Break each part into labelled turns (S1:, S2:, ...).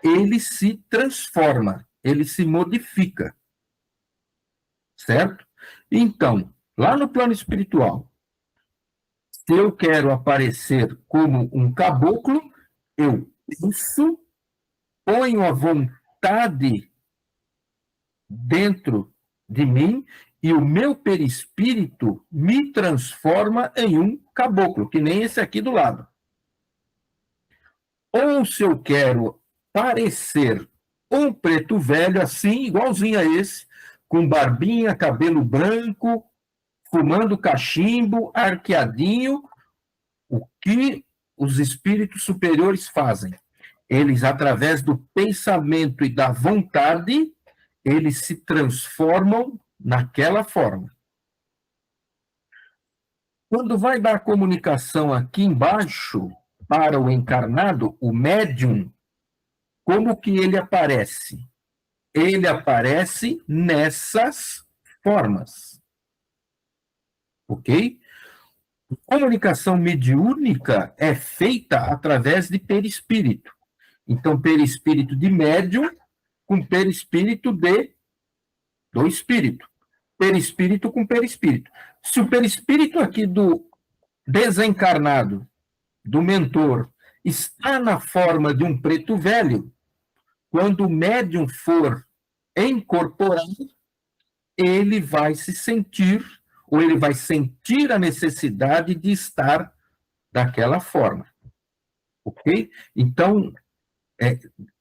S1: ele se transforma, ele se modifica, certo? Então, lá no plano espiritual, se eu quero aparecer como um caboclo, eu penso, ponho a vontade dentro de mim e o meu perispírito me transforma em um caboclo, que nem esse aqui do lado. Ou se eu quero parecer um preto velho assim, igualzinho a esse, com barbinha, cabelo branco, fumando cachimbo, arqueadinho, o que os espíritos superiores fazem? Eles, através do pensamento e da vontade, eles se transformam naquela forma. Quando vai dar a comunicação aqui embaixo para o encarnado, o médium, como que ele aparece? Ele aparece nessas formas. Ok? A comunicação mediúnica é feita através de perispírito. Então, perispírito de médium com perispírito do espírito. Perispírito com perispírito. Se o perispírito aqui do desencarnado, do mentor, está na forma de um preto velho, quando o médium for incorporado, ele vai se sentir, ou ele vai sentir a necessidade de estar daquela forma. Ok? Então,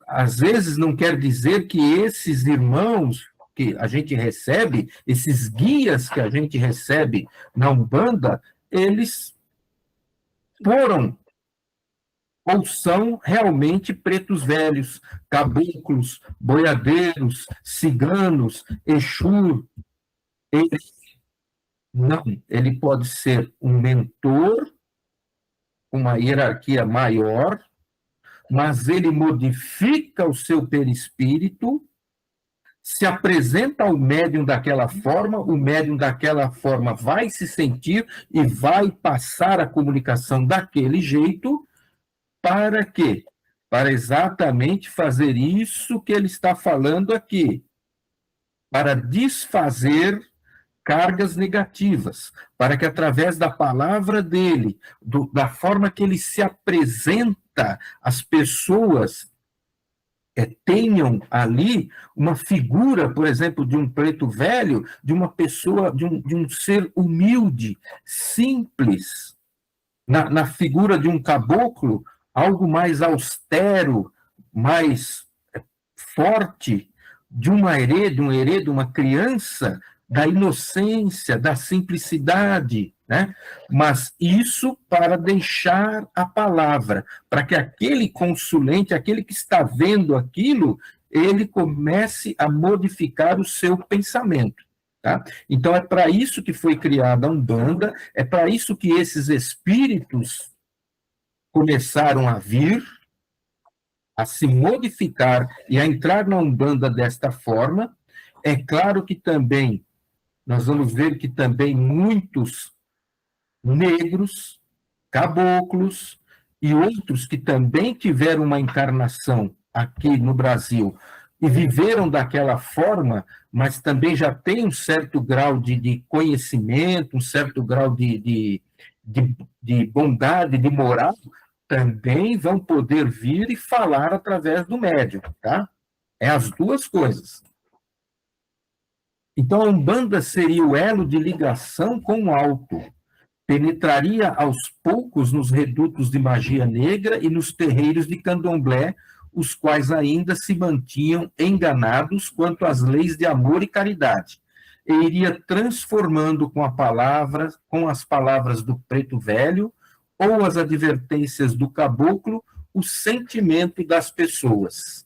S1: às vezes não quer dizer que esses irmãos que a gente recebe, esses guias que a gente recebe na Umbanda, eles foram ou são realmente pretos velhos, caboclos, boiadeiros, ciganos, Exu. Não, ele pode ser um mentor, uma hierarquia maior, mas ele modifica o seu perispírito, se apresenta ao médium daquela forma, o médium daquela forma vai se sentir e vai passar a comunicação daquele jeito. Para quê? Para exatamente fazer isso que ele está falando aqui, para desfazer cargas negativas, para que através da palavra dele, da forma que ele se apresenta, as pessoas tenham ali uma figura, por exemplo, de um preto velho, de uma pessoa, de um ser humilde, simples, na figura de um caboclo, algo mais austero, mais forte, de uma herede, uma criança, da inocência, da simplicidade, né? Mas isso para deixar a palavra, para que aquele consulente, aquele que está vendo aquilo, ele comece a modificar o seu pensamento. Tá? Então, é para isso que foi criada a Umbanda, é para isso que esses espíritos começaram a vir, a se modificar e a entrar na Umbanda desta forma. É claro que também, nós vamos ver que também muitos negros, caboclos e outros que também tiveram uma encarnação aqui no Brasil e viveram daquela forma, mas também já tem um certo grau de conhecimento, um certo grau de bondade, de moral, também vão poder vir e falar através do médium, tá? É as duas coisas. Então, a Umbanda seria o elo de ligação com o alto, penetraria aos poucos nos redutos de magia negra e nos terreiros de candomblé, os quais ainda se mantinham enganados quanto às leis de amor e caridade, e iria transformando com as palavras do preto velho, ou as advertências do caboclo, o sentimento das pessoas.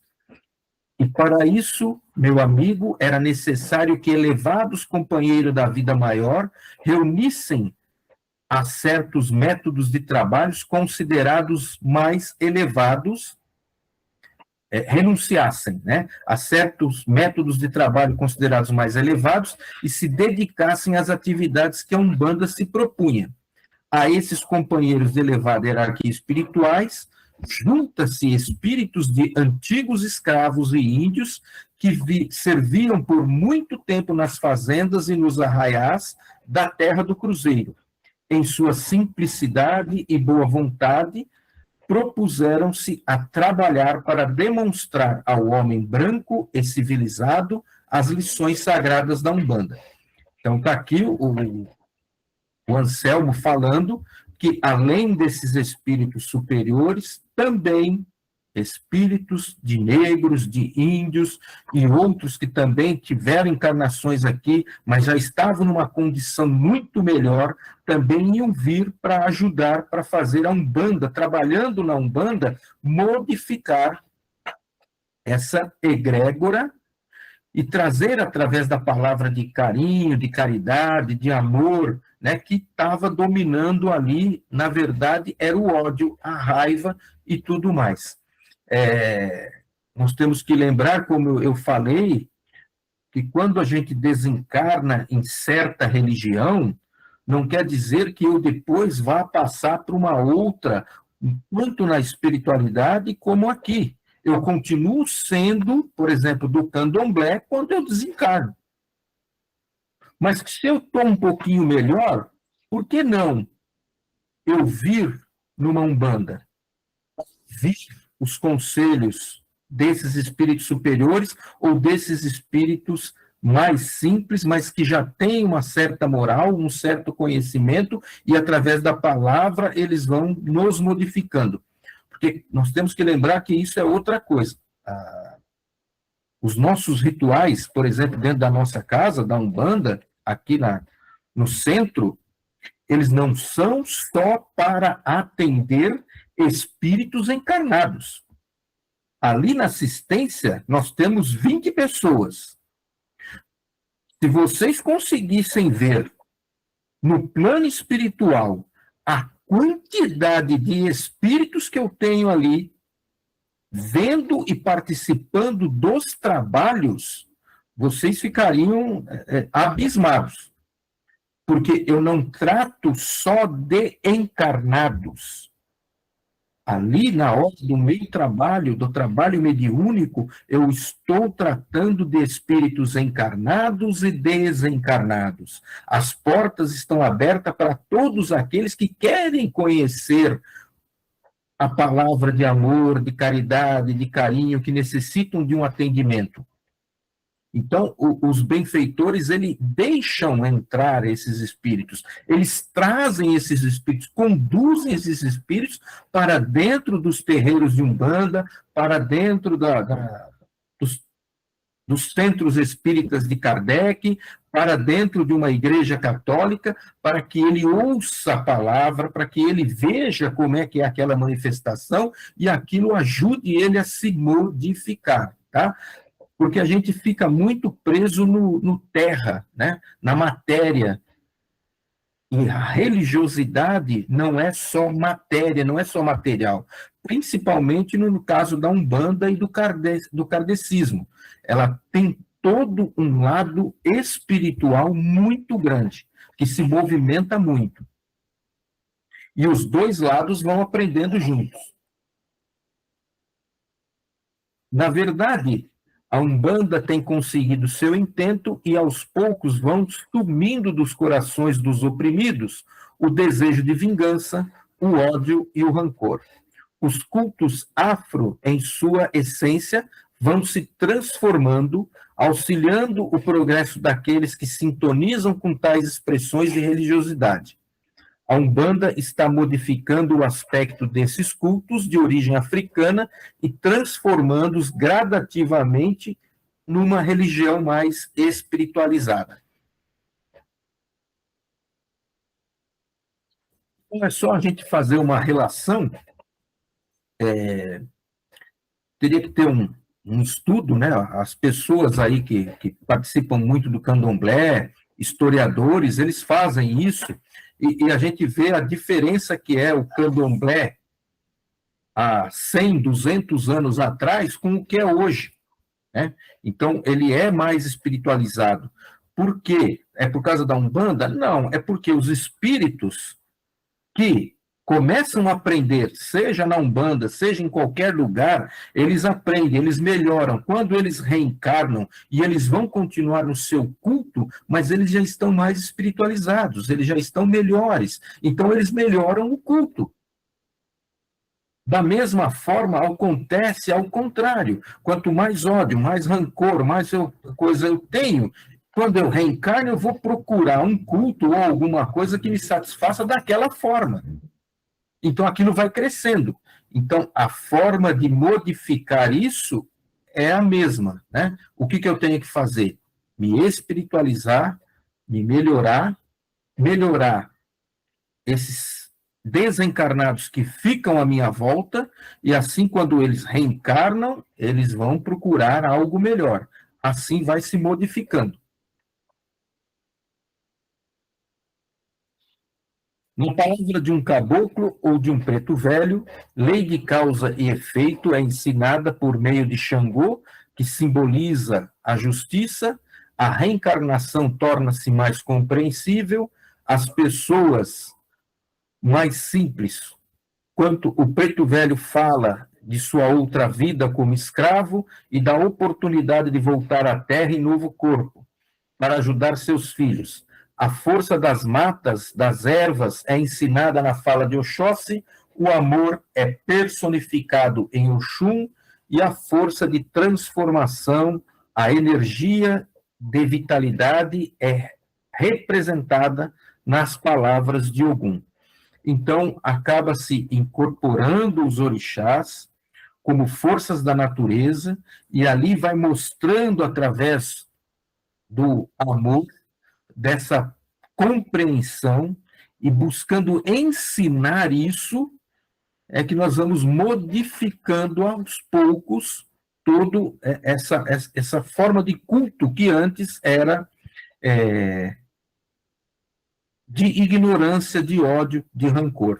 S1: E para isso, meu amigo, era necessário que elevados companheiros da vida maior reunissem a certos métodos de trabalhos considerados mais elevados, renunciassem, né, a certos métodos de trabalho considerados mais elevados e se dedicassem às atividades que a Umbanda se propunha. A esses companheiros de elevada hierarquia espirituais junta-se espíritos de antigos escravos e índios que serviam por muito tempo nas fazendas e nos arraiais da terra do Cruzeiro. Em sua simplicidade e boa vontade, propuseram-se a trabalhar para demonstrar ao homem branco e civilizado as lições sagradas da Umbanda. Então, está aqui o Anselmo falando que, além desses espíritos superiores, também espíritos de negros, de índios e outros que também tiveram encarnações aqui, mas já estavam numa condição muito melhor, também iam vir para ajudar, para fazer a Umbanda, trabalhando na Umbanda, modificar essa egrégora e trazer, através da palavra de carinho, de caridade, de amor, né, que estava dominando ali, na verdade, era o ódio, a raiva e tudo mais. Nós temos que lembrar, como eu falei, que quando a gente desencarna em certa religião, não quer dizer que eu depois vá passar para uma outra, tanto na espiritualidade como aqui. Eu continuo sendo, por exemplo, do candomblé quando eu desencarno. Mas se eu estou um pouquinho melhor, por que não eu vir numa Umbanda? Vir os conselhos desses espíritos superiores ou desses espíritos mais simples, mas que já têm uma certa moral, um certo conhecimento, e através da palavra eles vão nos modificando. Porque nós temos que lembrar que isso é outra coisa. Os nossos rituais, por exemplo, dentro da nossa casa, da Umbanda, aqui no centro, eles não são só para atender espíritos encarnados. Ali na assistência, nós temos 20 pessoas. Se vocês conseguissem ver no plano espiritual a quantidade de espíritos que eu tenho ali, vendo e participando dos trabalhos, vocês ficariam abismados. Porque eu não trato só de encarnados. Ali, na hora do meu trabalho, do trabalho mediúnico, eu estou tratando de espíritos encarnados e desencarnados. As portas estão abertas para todos aqueles que querem conhecer a palavra de amor, de caridade, de carinho, que necessitam de um atendimento. Então, os benfeitores, eles deixam entrar esses espíritos, eles trazem esses espíritos, conduzem esses espíritos para dentro dos terreiros de Umbanda, para dentro dos centros espíritas de Kardec, para dentro de uma igreja católica, para que ele ouça a palavra, para que ele veja como é que é aquela manifestação e aquilo ajude ele a se modificar, tá? Porque a gente fica muito preso no terra, né? Na matéria. E a religiosidade não é só matéria, não é só material. Principalmente no caso da Umbanda e do kardecismo. Ela tem todo um lado espiritual muito grande, que se movimenta muito. E os dois lados vão aprendendo juntos. Na verdade, a Umbanda tem conseguido seu intento e, aos poucos, vão sumindo dos corações dos oprimidos o desejo de vingança, o ódio e o rancor. Os cultos afro, em sua essência, vão se transformando, auxiliando o progresso daqueles que sintonizam com tais expressões de religiosidade. A Umbanda está modificando o aspecto desses cultos de origem africana e transformando-os gradativamente numa religião mais espiritualizada. Então, é só a gente fazer uma relação, teria que ter um estudo, né? As pessoas aí que participam muito do candomblé, historiadores, eles fazem isso, e a gente vê a diferença que é o candomblé há 100, 200 anos atrás com o que é hoje, né? Então, ele é mais espiritualizado. Por quê? É por causa da Umbanda? Não, é porque os espíritos que começam a aprender, seja na Umbanda, seja em qualquer lugar, eles aprendem, eles melhoram. Quando eles reencarnam e eles vão continuar no seu culto, mas eles já estão mais espiritualizados, eles já estão melhores. Então, eles melhoram o culto. Da mesma forma, acontece ao contrário. Quanto mais ódio, mais rancor, mais coisa eu tenho, quando eu reencarno, eu vou procurar um culto ou alguma coisa que me satisfaça daquela forma. Então, aquilo vai crescendo. Então, a forma de modificar isso é a mesma, né? O que eu tenho que fazer? Me espiritualizar, me melhorar esses desencarnados que ficam à minha volta, e assim, quando eles reencarnam, eles vão procurar algo melhor. Assim vai se modificando. Na palavra de um caboclo ou de um preto velho, lei de causa e efeito é ensinada por meio de Xangô, que simboliza a justiça, a reencarnação torna-se mais compreensível, as pessoas mais simples. Quanto o preto velho fala de sua outra vida como escravo e da oportunidade de voltar à terra em novo corpo, para ajudar seus filhos. A força das matas, das ervas, é ensinada na fala de Oxóssi, o amor é personificado em Oxum, e a força de transformação, a energia de vitalidade é representada nas palavras de Ogum. Então, acaba-se incorporando os orixás como forças da natureza, e ali vai mostrando, através do amor, dessa compreensão, e buscando ensinar isso, é que nós vamos modificando aos poucos toda essa forma de culto que antes era de ignorância, de ódio, de rancor.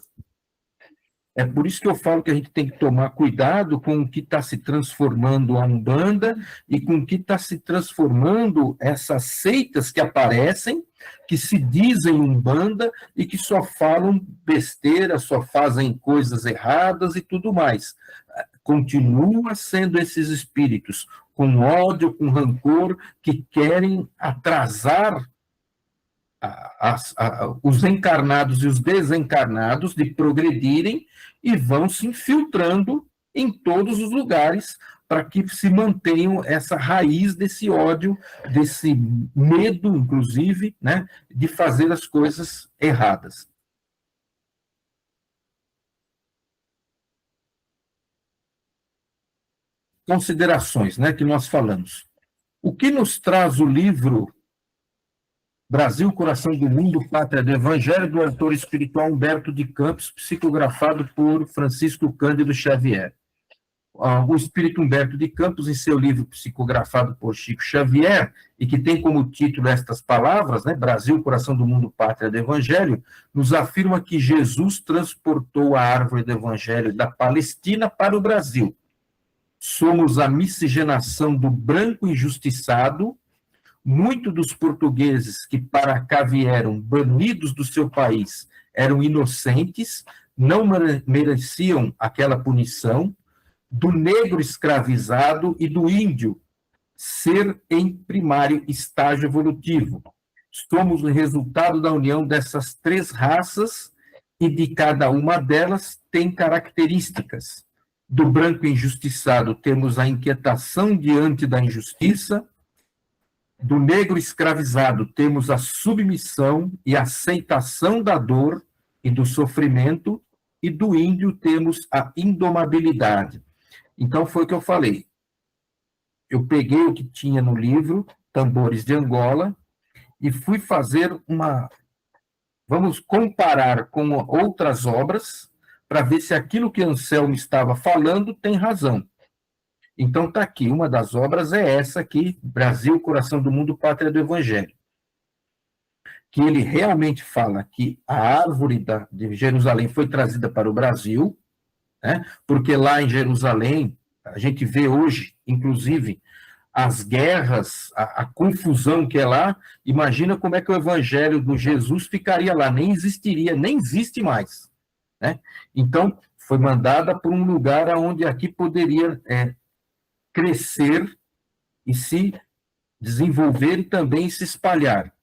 S1: É por isso que eu falo que a gente tem que tomar cuidado com o que está se transformando a Umbanda e com o que está se transformando essas seitas que aparecem, que se dizem Umbanda e que só falam besteira, só fazem coisas erradas e tudo mais. Continua sendo esses espíritos com ódio, com rancor, que querem atrasar os encarnados e os desencarnados de progredirem, e vão se infiltrando em todos os lugares para que se mantenham essa raiz desse ódio, desse medo, inclusive, né, de fazer as coisas erradas. Considerações, né, que nós falamos. O que nos traz o livro Brasil, Coração do Mundo, Pátria do Evangelho, do autor espiritual Humberto de Campos, psicografado por Francisco Cândido Xavier? O espírito Humberto de Campos, em seu livro psicografado por Chico Xavier, e que tem como título estas palavras, né, Brasil, Coração do Mundo, Pátria do Evangelho, nos afirma que Jesus transportou a árvore do Evangelho da Palestina para o Brasil. Somos a miscigenação do branco injustiçado. Muitos dos portugueses que para cá vieram banidos do seu país eram inocentes, não mereciam aquela punição, do negro escravizado e do índio ser em primário estágio evolutivo. Somos o resultado da união dessas três raças, e de cada uma delas tem características. Do branco injustiçado temos a inquietação diante da injustiça, do negro escravizado temos a submissão e aceitação da dor e do sofrimento, e do índio temos a indomabilidade. Então, foi o que eu falei. Eu peguei o que tinha no livro, Tambores de Angola, e fui fazer vamos comparar com outras obras, para ver se aquilo que Anselmo estava falando tem razão. Então, está aqui, uma das obras é essa aqui, Brasil, Coração do Mundo, Pátria do Evangelho. Que ele realmente fala que a árvore de Jerusalém foi trazida para o Brasil, né? Porque lá em Jerusalém, a gente vê hoje, inclusive, as guerras, a confusão que é lá. Imagina como é que o Evangelho do Jesus ficaria lá, nem existiria, nem existe mais. né? Então, foi mandada para um lugar onde aqui poderia crescer e se desenvolver e também se espalhar.